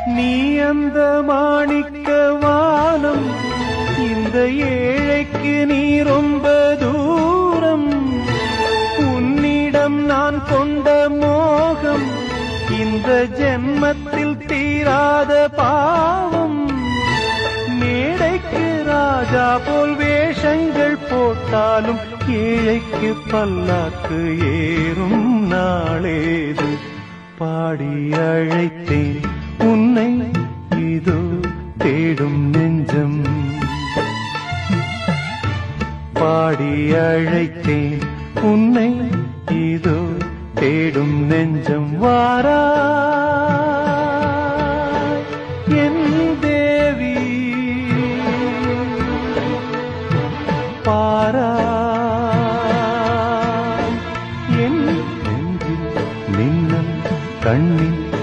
நீ அந்த மாணிக்க வானம், இந்த ஏழைக்கு நீ ரொம்ப தூரம். உன்னிடம் நான் கொண்ட மோகம் இந்த ஜென்மத்தில் தீராத பாவம். மேடைக்கு ராஜா போல் வேஷங்கள் போட்டாலும் ஏழைக்கு பல்லாக்கு ஏறும் நாளேது. பாடி அழைத்தேன் உன்னை, இதோ தேடும் நெஞ்சம். பாடி அழைத்தேன் உன்னை, இதோ தேடும் நெஞ்சம். வாரா